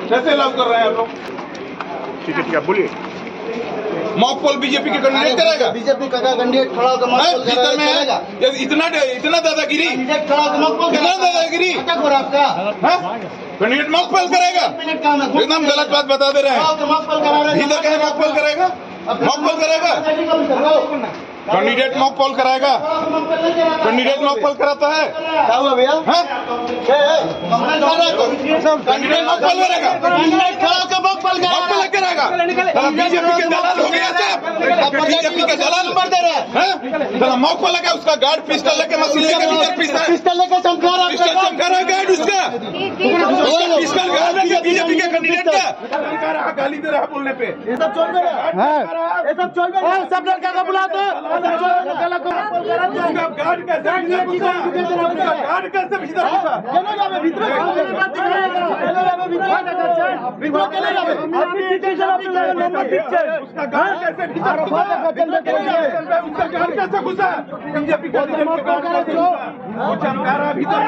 कैसे अलाउ कर रहे हैं आप लोग? ठीक है बोलिए। मॉक पोल बीजेपी के कैंडिडेट करेगा? बीजेपी का कैंडिडेट खड़ा होकर मॉक पोल भीतर में करेगा? इतना दादागिरी, कैंडिडेट खड़ा होकर मॉक पोल इतना दादागिरी क्या हो रहा है आपका? कैंडिडेट मॉक पोल करेगा? एकदम गलत बात बता दे रहे हैं। मॉक पोल करा रहे हैं। भीतर कहे मॉक पोल करेगा? मॉक पोल करेगा? कैंडिडेट मॉक पोल कराएगा? कैंडिडेट मॉक पोल कराता है? क्या हुआ भैया? कैंडिडेट मॉक पोल करेगा? कैंडिडेट खड़ा होकर मॉक पोल करेगा? बीजेपी के दलाल हो गया था। बीजेपी के दलाल नंबर दे रहे हैं। मॉक पोल लगा, उसका गार्ड पिस्टल लेके मशीन लेके भीतर पिस्टल लेकर चमका रहा है। पिस्टल चमका रहा है गार्ड उसका पिस्टल गार्ड है बीजेपी के कैंडिडेट का। गाली दे रहा है बोलने पे। ये सब चोर मेरे ये सब चोर मेरे सब लड़का का बुला दो। गार्ड कैसे भीतर घुसा? उसका गार्ड कैसे भीतर उसका गार्ड कैसे घुसा? बीजेपी का वो चमका रहा भीतर।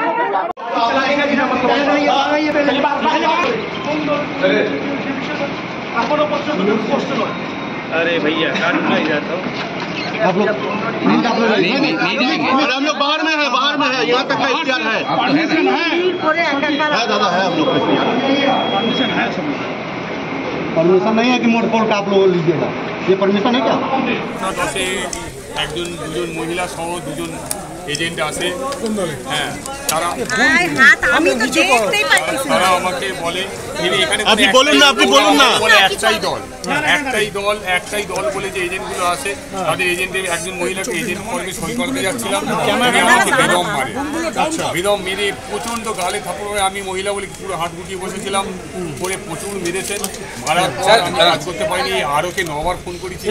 अरे भैया जाता हूँ। हम लोग बाहर में है यहाँ तक का इख्तियार है दादा है। हम लोग परमिशन नहीं है कि मोड़ पोल का आप लोग लीजिएगा, ये परमिशन है क्या? একজন দুজন মহিলা সহ দুজন এজেন্ট আছে, হ্যাঁ তারা আমাকে বলে আপনি বলুন না বলে একটাই দল বলে যে এজেন্টগুলো আছে তাদের এজেন্টের একজন মহিলাকে এজেন্ট কর্মী সই করতে যাচ্ছিলাম, আমাকে বেদম মারে। বেদম মেরে প্রচণ্ড গালে থাপড়ে আমি মহিলা বলে পুরো হাত গুটিয়ে বসেছিলাম, করে প্রচুর মেরেছেন। মারার পর আমি কাজ করতে পারিনি, আরোকে 9 বার ফোন করেছি।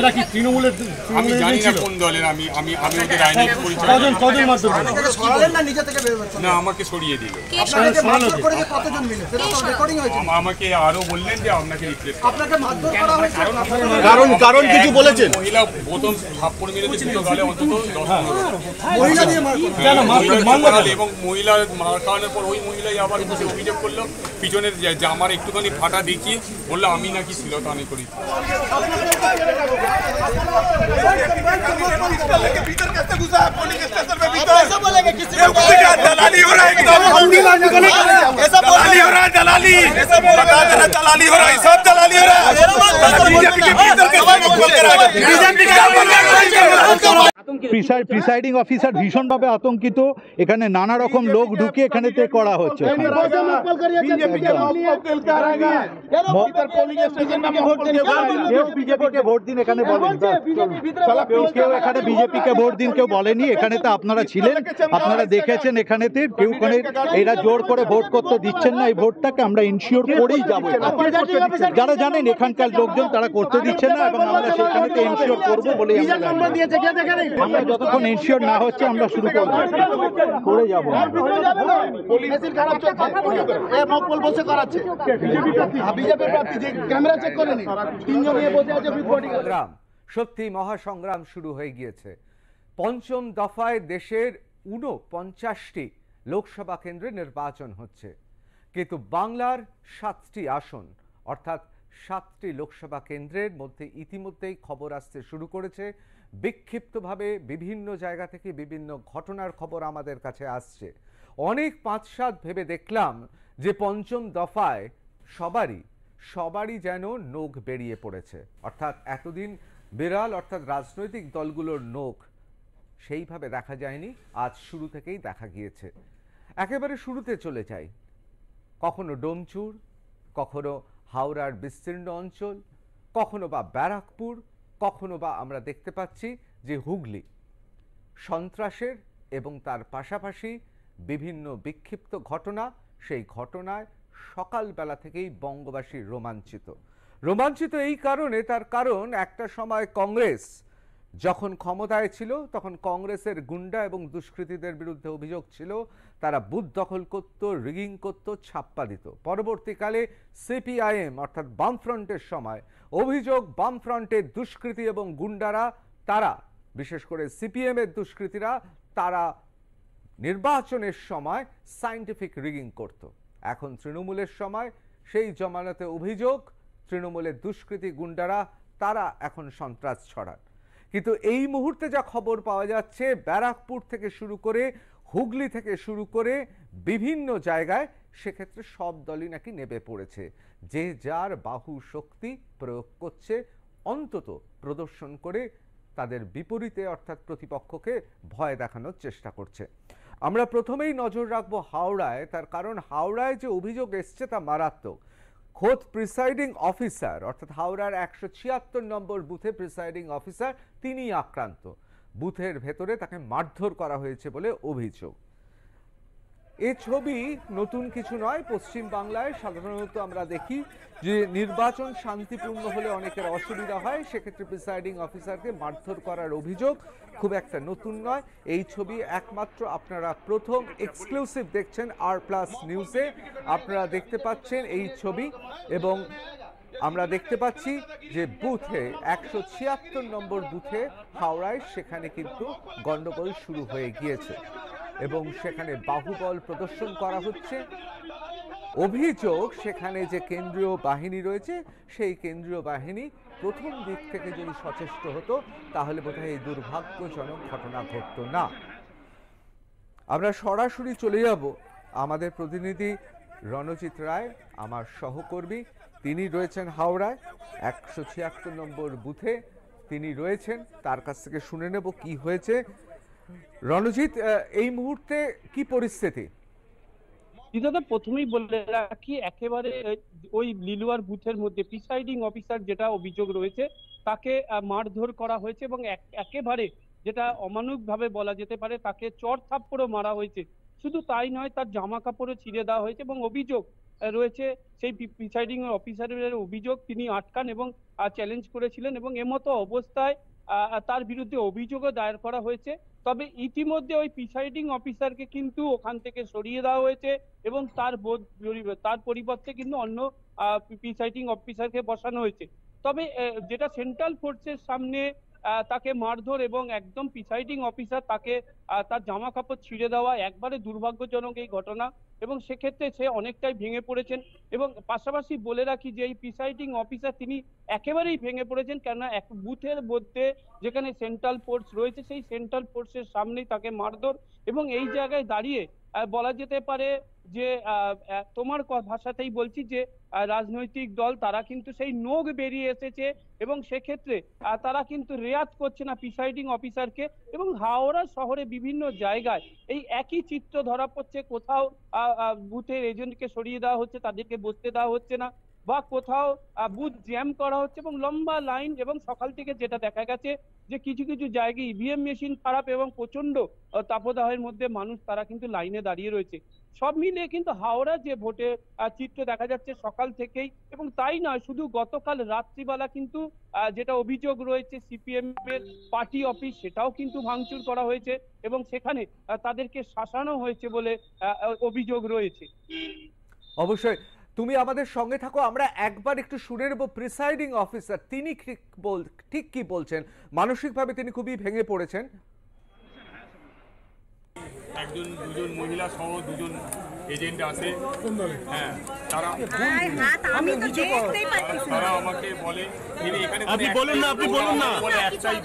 আমি জানি না কোন দলের, আমি ওদের আইনি পরিচয় না, আমাকে সরিয়ে দিল। আমাকে আরো বললেন যে আপনাকে রিপ্লেস কারণ কিছু বলেছেন? মহিলা প্রথম থাপ্পড় মেরে দিল গালে অন্তত 10-15 এবং মহিলার মার খাওয়ানোর পর ওই মহিলাই আবার বসে অভিযোগ করলো পিছনের জামার একটুখানি ফাটা দেখিয়ে বললো আমি নাকি শ্লীলতাহানি করি। दलाली हो रहा है एकदम, दलाली हो रहा है, दलाली बता दे रहा, दलाली हो रहा है, सब दलाली हो रहा है। बीजेपी के भीतर के প্রিসাইডিং অফিসার ভীষণভাবে আতঙ্কিত। এখানে নানা রকম লোক ঢুকে এখানেতে করা হচ্ছে। বিজেপিকে ভোট দিন এখানে বলেনি, কেউ এখানে বিজেপিকে ভোট দিন কেউ বলেনি। এখানে তো আপনারা ছিলেন, আপনারা দেখেছেন এখানেতে কেউ এরা জোর করে ভোট করতে দিচ্ছেন না। এই ভোটটাকে আমরা ইনশিওর করেই যাবো। যারা জানেন এখানকার লোকজন তারা করতে দিচ্ছেন না এবং আমরা সেখানেতে ইনশিওর করবো বলে আমরা যতক্ষণ ইনশিওর না হচ্ছে আমরা শুরু করে যাবো। সত্যি মহাসংগ্রাম শুরু হয়ে গিয়েছে। পঞ্চম দফায় দেশের 49টি লোকসভা কেন্দ্রে নির্বাচন হচ্ছে, কিন্তু বাংলার 7টি আসন অর্থাৎ 7টি লোকসভা কেন্দ্রের মধ্যে ইতিমধ্যেই খবর আসতে শুরু করেছে। বিক্ষিপ্তভাবে বিভিন্ন জায়গা থেকে বিভিন্ন ঘটনার খবর আমাদের কাছে আসছে। অনেক 5-7 ভেবে দেখলাম যে পঞ্চম দফায় সবারই যেন নখ বেরিয়ে পড়েছে। অর্থাৎ এতদিন বিরল অর্থাৎ রাজনৈতিক দলগুলোর নখ সেইভাবে দেখা যায়নি, আজ শুরু থেকেই দেখা গিয়েছে। একেবারে শুরুতে চলে যাই, কখনো ডোমচুর, কখনো হাওড়ার বিস্তীর্ণ অঞ্চল, কখনো বা ব্যারাকপুর, কখনো বা আমরা দেখতে পাচ্ছি যে হুগলি। সন্ত্রাসের এবং তার পাশাপাশি বিভিন্ন বিক্ষিপ্ত ঘটনা, সেই ঘটনায় সকালবেলা থেকেই বঙ্গবাসী রোমাঞ্চিত এই কারণে, তার কারণ একটা সময় কংগ্রেস যখন ক্ষমতায় ছিল তখন কংগ্রেসের গুন্ডা এবং দুষ্কৃতীদের বিরুদ্ধে অভিযোগ ছিল তারা বুথ দখল করত, রিগিং করত, ছাপ্পা দিত। পরবর্তীকালে সিপিআইএম অর্থাৎ বামফ্রন্টের সময় অভিযোগ বামফ্রন্টের দুষ্কৃতী এবং গুন্ডারা, তারা বিশেষ করে সিপিএম এর দুষ্কৃতীরা, তারা নির্বাচনের সময় সায়েন্টিফিক রিগিং করত। এখন তৃণমূলের সময় সেই জমানাতে অভিযোগ তৃণমূলের দুষ্কৃতী গুন্ডারা তারা এখন সন্ত্রাস ছড়ান। কিন্তু এই মুহূর্তে যা খবর পাওয়া যাচ্ছে, ব্যারাকপুর থেকে শুরু করে হুগলি থেকে শুরু করে বিভিন্ন জায়গায়, সেক্ষেত্রে সব দলই নাকি নেমে পড়েছে, যে যার বাহু শক্তি প্রয়োগ করছে, অন্তত প্রদর্শন করে তাদের বিপরীতে অর্থাৎ প্রতিপক্ষকে ভয় দেখানোর চেষ্টা করছে। আমরা প্রথমেই নজর রাখবো হাওড়ায়, তার কারণ হাওড়ায় যে অভিযোগ এসছে তা মারাত্মক। খোদ প্রিসাইডিং অফিসার অর্থাৎ হাওড়ার 176 নম্বর বুথে প্রিসাইডিং অফিসার তিনি আক্রান্ত। বুথের ভেতরে তাকে মারধর করা হয়েছে বলে অভিযোগ। এ ছবি নতুন কিছু নয়। পশ্চিম বাংলায় সাধারণত আমরা দেখি যে নির্বাচন শান্তিপূর্ণ হলে অনেকের অসুবিধা হয়, সেক্ষেত্রে প্রিসাইডিং অফিসারকে মারধর করার অভিযোগ খুব একটা নতুন নয়। এই ছবি একমাত্র আপনারা প্রথম এক্সক্লুসিভ দেখছেন R+ নিউজে। আপনারা দেখতে পাচ্ছেন এই ছবি, এবং আমরা দেখতে পাচ্ছি যে বুথে 176 নম্বর বুথে হাওড়ায় সেখানে কিন্তু গন্ডগোল শুরু হয়ে গিয়েছে এবং সেখানে বাহুবল প্রদর্শন করা হচ্ছে। অভিযোগ সেখানে যে কেন্দ্রীয় বাহিনী রয়েছে, সেই কেন্দ্রীয় বাহিনী প্রথম দিক থেকে যদি সচেষ্ট হতো তাহলে বোধহয় এই দুর্ভাগ্যজনক ঘটনা ঘটতো না। আমরা সরাসরি চলে যাব আমাদের প্রতিনিধি রণজিৎ রায়, আমার সহকর্মী, তিনি রয়েছেন হাওড়ায় 176 নম্বর বুথে তিনি রয়েছেন, তার কাছ থেকে শুনে নেব কি হয়েছে। রণজিৎ, এই মুহূর্তে কি পরিস্থিতি? দাদা, প্রথমেই বলে রাখি, একেবারে ওই লিলুয়ার বুথের মধ্যে প্রিসাইডিং অফিসার যেটা অভিযোগ রয়েছে তাকে মারধর করা হয়েছে এবং একেবারে যেটা অমানবিকভাবে বলা যেতে পারে তাকে চড় থাপ্পড়ও মারা হয়েছে। শুধু তাই নয়, তার জামা কাপড়ও ছিঁড়ে দেওয়া হয়েছে এবং অভিযোগ রয়েছে সেই প্রিসাইডিং অফিসারের অভিযোগ তিনি আটকান এবং চ্যালেঞ্জ করেছিলেন এবং এমতো অবস্থায় তার বিরুদ্ধে অভিযোগও দায়ের করা হয়েছে। তবে ইতিমধ্যে ওই প্রিসাইডিং অফিসারকে কিন্তু ওখান থেকে সরিয়ে দেওয়া হয়েছে এবং তার পরিবর্তে কিন্তু অন্য প্রিসাইডিং অফিসারকে বসানো হয়েছে। তবে যেটা সেন্ট্রাল ফোর্সের সামনে তাকে মারধর এবং একদম প্রিসাইডিং অফিসার তাকে তার জামা কাপড় ছিঁড়ে দেওয়া একবারে দুর্ভাগ্যজনক এই ঘটনা এবং সেক্ষেত্রে সে অনেকটাই ভেঙে পড়েছেন। এবং পাশাপাশি বলে রাখি যে এই প্রিসাইডিং অফিসার তিনি একেবারেই ভেঙে পড়েছেন, কেননা এক বুথের মধ্যে যেখানে সেন্ট্রাল ফোর্স রয়েছে সেই সেন্ট্রাল ফোর্সের সামনেই তাকে মারধর এবং এই জায়গায় দাঁড়িয়ে বলা যেতে পারে যে তোমার ভাষাতেই বলছি যে রাজনৈতিক দল তারা কিন্তু সেই নোখ বেরিয়ে এসেছে এবং সেক্ষেত্রে তারা কিন্তু রেয়াত করছে না প্রিসাইডিং অফিসারকে। এবং হাওড়া শহরে বিভিন্ন জায়গায় এই একই চিত্র ধরা পড়ছে, কোথাও বুথের এজেন্টকে সরিয়ে দেওয়া হচ্ছে, তাদেরকে বসতে দেওয়া হচ্ছে না, বা কোথাও বুথ জ্যাম করা হচ্ছে এবং লম্বা লাইন। এবং সকাল থেকে যেটা দেখা গেছে যে কিছু কিছু জায়গায় ইভিএম মেশিন খারাপ এবং প্রচন্ড তাপদাহের মধ্যে মানুষ তারা কিন্তু লাইনে দাঁড়িয়ে রয়েছে। সব মিলিয়ে কিন্তু হাওড়া যে ভোটের চিত্র দেখা যাচ্ছে সকাল থেকেই, এবং তাই নয় শুধু গতকাল রাত্রিবেলা কিন্তু যেটা অভিযোগ রয়েছে সিপিএম এর পার্টি অফিস সেটাও কিন্তু ভাঙচুর করা হয়েছে এবং সেখানে তাদেরকে শাসানো হয়েছে বলে অভিযোগ রয়েছে। অবশ্যই তুমি আমাদের সঙ্গে থাকো, আমরা একবার একটু শুনে নেব প্রিসাইডিং অফিসার তিনি ঠিক কি বলছেন। মানসিকভাবে তিনি খুবই ভেঙে পড়েছেন। একজন দুজন মহিলা সহ দুজন এজেন্ট আছে, হ্যাঁ, তারা আমাকে বলে আপনি বলুন না, আপনি বলুন না, বলে একটাই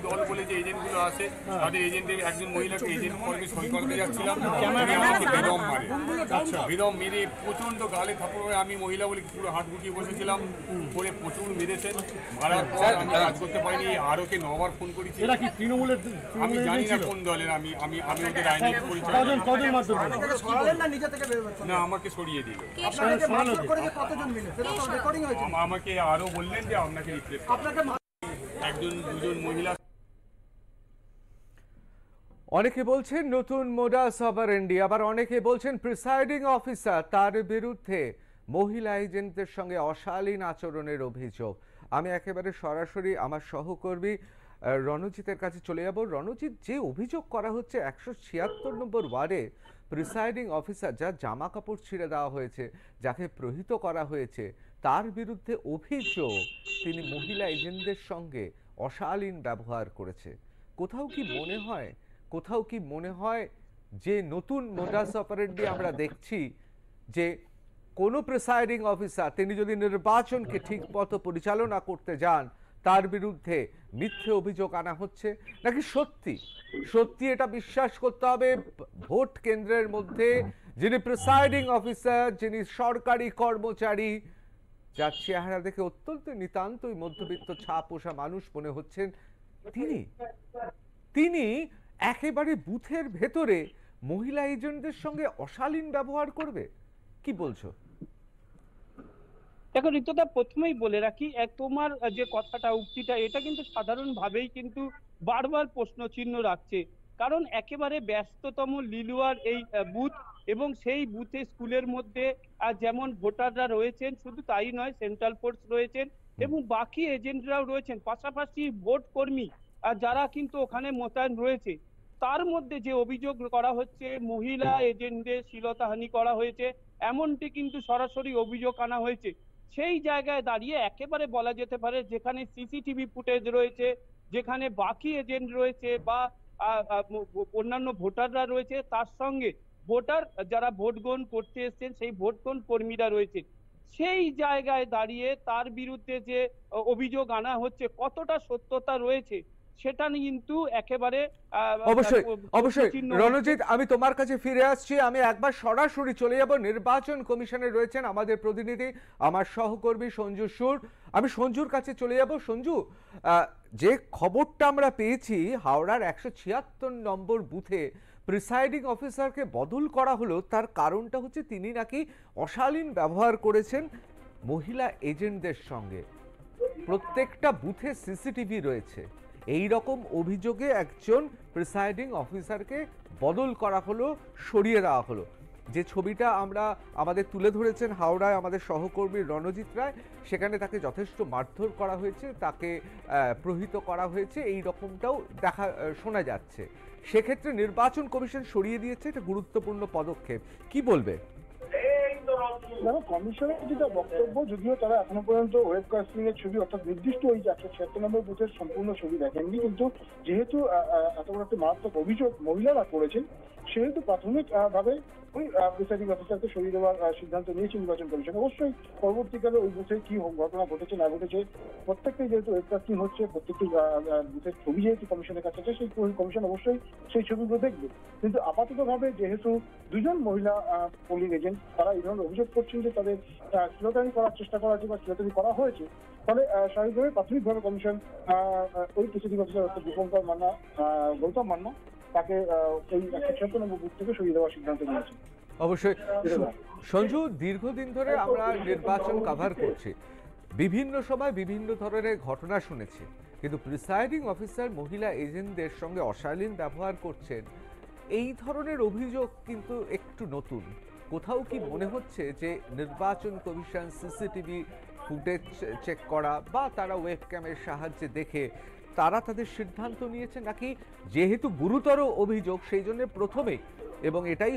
দল বলে যে এজেন্টগুলো আছে তাদের এজেন্টের একজন মহিলাকে এজেন্ট কর্মী সই করতে যাচ্ছিলাম, আমাকে বেদম মারে, বেদম মেরে প্রচন্ড গালে থাপ্পড় করে আমি মহিলা বলে পুরো হাত গুটিয়ে বসেছিলাম, করে প্রচুর মেরেছেন। মারার পর আমি কাজ করতে পারিনি, আরও কে 9 বার ফোন করেছি। আমি জানি না কোন দলের, আমি ওদের আইনি পরিচয় না, আমাকে সরিয়ে দিল। আমাকে আরো বললেন যে আপনাকে একজন দুজন মহিলা। অনেকে বলছেন নতুন মোডাস অপারেন্ডি, আবার অনেকে বলছেন প্রিসাইডিং অফিসার তার বিরুদ্ধে মহিলা এজেন্টদের সঙ্গে অশালীন আচরণের অভিযোগ। আমি একেবারে সরাসরি আমার সহকর্মী রণজিতের কাছে চলে যাব। রণজিৎ, যে অভিযোগ করা হচ্ছে 176 নম্বর ওয়ার্ডে প্রিসাইডিং অফিসার যার জামা কাপড় ছিঁড়ে দেওয়া হয়েছে, যাকে প্রহিত করা হয়েছে, তার বিরুদ্ধে অভিযোগ তিনি মহিলা এজেন্টদের সঙ্গে অশালীন ব্যবহার করেছে। কোথাও কি মনে হয় যে নতুন মোডাস অপারেন্ডি আমরা দেখছি, যে কোনো প্রিসাইডিং অফিসার তিনি যদি নির্বাচনকে ঠিক মতো পরিচালনা করতে যান তার বিরুদ্ধে মিথ্যে অভিযোগ আনা হচ্ছে, নাকি সত্যি সত্যি এটা বিশ্বাস করতে হবে ভোট কেন্দ্রের মধ্যে যিনি প্রিসাইডিং অফিসার, যিনি সরকারি কর্মচারী, যার চেহারা দেখে অত্যন্ত নিতান্তই মধ্যবিত্ত ছাপ পোষা মানুষ মনে হচ্ছেন, তিনি একেবারে বুথের ভেতরে মহিলা এজেন্টদের সঙ্গে অশালীন ব্যবহার করবে? কি বলছো? দেখো ঋতুদা, প্রথমেই বলে রাখি, তোমার যে কথাটা উক্তিটা এটা কিন্তু সাধারণভাবেই কিন্তু বারবার প্রশ্ন চিহ্ন রাখছে। কারণ একেবারে ব্যস্ততম লিলুয়ার এই বুথ, এবং সেই বুথে স্কুলের মধ্যে যেমন ভোটাররা রয়েছেন, শুধু তাই নয়, সেন্ট্রাল ফোর্স রয়েছেন এবং বাকি এজেন্টরাও রয়েছেন, পাশাপাশি ভোট কর্মী যারা কিন্তু ওখানে মোতায়েন রয়েছে। তার মধ্যে যে অভিযোগ করা হচ্ছে মহিলা এজেন্টদের শ্লীলতাহানি করা হয়েছে, এমনটি কিন্তু সরাসরি অভিযোগ আনা হয়েছে। সেই জায়গায় দাঁড়িয়ে একেবারে বলা যেতে পারে যেখানে সিসিটিভি ফুটেজ রয়েছে, যেখানে বাকি এজেন্ট রয়েছে বা অন্যান্য ভোটাররা রয়েছে, তার সঙ্গে ভোটার যারা ভোট গ্রহণ করতে এসেছেন সেই ভোট গ্রহণ কর্মীরা রয়েছে, সেই জায়গায় দাঁড়িয়ে তার বিরুদ্ধে যে অভিযোগ আনা হচ্ছে কতটা সত্যতা রয়েছে সেটা কিন্তু একেবারে অবশ্যই অবশ্যই। রণজিৎ, আমি তোমার কাছে ফিরে আসছি। আমি একবার সরাসরি চলে যাব, নির্বাচন কমিশনে রয়েছেন আমাদের প্রতিনিধি, আমার সহকর্মী সঞ্জু সুর। আমি সঞ্জুর কাছে চলে যাব। সঞ্জু, যে খবরটা আমরা পেয়েছি হাওড়ার 176 নম্বর বুথে প্রিসাইডিং অফিসারকে বদল করা হলো, তার কারণটা হচ্ছে তিনি নাকি অশালীন ব্যবহার করেছেন মহিলা এজেন্টদের সঙ্গে। প্রত্যেকটা বুথে সিসিটিভি রয়েছে, এই রকম অভিযোগে একজন প্রিসাইডিং অফিসারকে বদল করা হলো, সরিয়ে দেওয়া হলো। যে ছবিটা আমরা আমাদের তুলে ধরেছেন হাওড়ায় আমাদের সহকর্মী রণজিৎ রায়, সেখানে তাকে যথেষ্ট মারধর করা হয়েছে, তাকে প্রহৃত করা হয়েছে, এই রকমটাও শোনা যাচ্ছে। সেক্ষেত্রে নির্বাচন কমিশন সরিয়ে দিয়েছে, এটা গুরুত্বপূর্ণ পদক্ষেপ, কি বলবে? দেখো, কমিশনের যেটা বক্তব্য, যদিও তারা এখনো পর্যন্ত ওয়েবকাস্টিং এর ছবি অর্থাৎ নির্দিষ্ট ওই 176 নম্বর বুথের সম্পূর্ণ ছবি দেখেননি, কিন্তু যেহেতু এত বড় একটা মারাত্মক অভিযোগ মহিলারা করেছেন, সেহেতু প্রাথমিক ভাবে ওই প্রিসাইডিং অফিসারকে সরিয়ে দেওয়ার সিদ্ধান্ত নিয়েছে নির্বাচন কমিশন। অবশ্যই পরবর্তীকালে ওই বুথে কি ঘটনা ঘটেছে না ঘটেছে প্রত্যেকটাই যেহেতু ওয়েবকাস্টিং হচ্ছে, প্রত্যেকটি বুথের ছবি যেহেতু কমিশনের কাছে আছে, সেই কমিশন অবশ্যই সেই ছবিগুলো দেখবে। কিন্তু আপাতত ভাবে যেহেতু দুজন মহিলা পোলিং এজেন্ট তারা এই ধরনের অভিযোগ করছেন যে তাদের শ্লীলতাহানি করার চেষ্টা করা হয়েছে বা শ্লীলতাহানি করা হয়েছে, ফলে স্বাভাবিকভাবে প্রাথমিকভাবে কমিশন ওই প্রিসাইডিং অফিসার অর্থাৎ দীপঙ্কর মান্না, গৌতম মান্না, তাকে এই 176 নম্বর বুথ থেকে সরিয়ে দেওয়ার সিদ্ধান্ত নিয়েছে। অবশ্যই। সঞ্জু, দীর্ঘদিন ধরে আমরা নির্বাচন কভার করছি, বিভিন্ন সময় বিভিন্ন ধরনের ঘটনা শুনেছি, কিন্তু প্রিসাইডিং অফিসার মহিলা এজেন্টদের সঙ্গে অশালীন ব্যবহার করছেন, এই ধরনের অভিযোগ কিন্তু একটু নতুন। কোথাও কি মনে হচ্ছে যে নির্বাচন কমিশন সিসিটিভি ফুটেজ চেক করা বা তারা ওয়েবক্যামের সাহায্যে দেখে তারা তাদের সিদ্ধান্ত নিয়েছে, নাকি যেহেতু গুরুতর অভিযোগ সেই জন্য প্রথমেই, এবং এটাই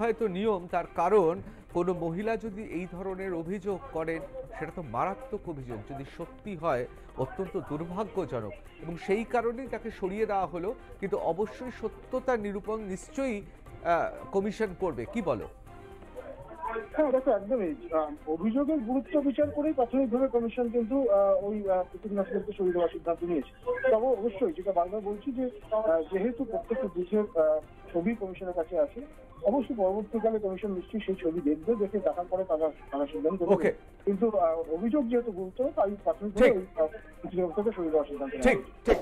হয়তো নিয়ম, তার কারণ কোনো মহিলা যদি এই ধরনের অভিযোগ করেন সেটা তো মারাত্মক অভিযোগ, যদি সত্যি হয় অত্যন্ত দুর্ভাগ্যজনক, এবং সেই কারণেই তাকে সরিয়ে দেওয়া হলো। কিন্তু অবশ্যই সত্যতা নিরূপণ নিশ্চয়ই কমিশন করবে, কি বলো? হ্যাঁ দেখো, একদমই অভিযোগের গুরুত্ব বিচার করেই প্রাথমিকভাবে কমিশন কিন্তু ওই প্রিসাইডিং অফিসারকে সরিয়ে দেওয়ার সিদ্ধান্ত নিয়েছে। তবে অবশ্যই যেটা বারবার বলছি যে যেহেতু প্রত্যেকটা বুথের ছবি কমিশনের কাছে আছে, অবশ্যই পরবর্তীকালে কমিশন নিশ্চয়ই সেই ছবি দেখবে, দেখে দেখার পরে তারা সিদ্ধান্ত নেবে। কিন্তু অভিযোগ যেহেতু গুরুত্ব, তাই প্রাথমিকভাবে ওই প্রিসাইডিং অফিসারকে সরিয়ে দেওয়ার সিদ্ধান্ত নেওয়া। ঠিক ঠিক।